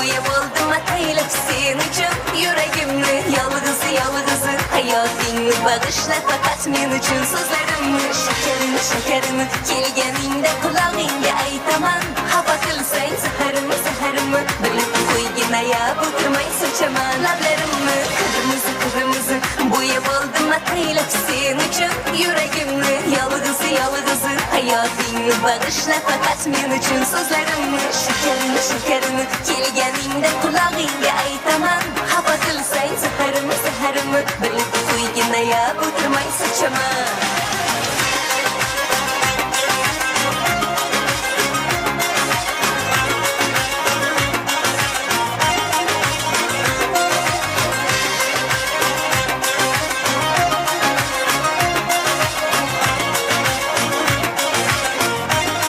yem oldum ataylap sen için. Yüreğimni yalgızı yalgızı hayatını bağışla fakat men için. Sözlerimni şekerini şekerini kelgeninde kulağınga aytaman. Hava kılsang zaharımı zaharımı bilip koygina ya oturmay saçaman. Lablarımni kırmızı kırmızı bu yem oldum ataylap sen için. Yüreğimni yalgızı yalgızı hayatını bağışla fakat men için. Sözlerimni şekerini şekerini kelgeninde kulağınga aytaman. Hava kılsang zaharımı zaharımı bilip koygina ya oturmay saçaman.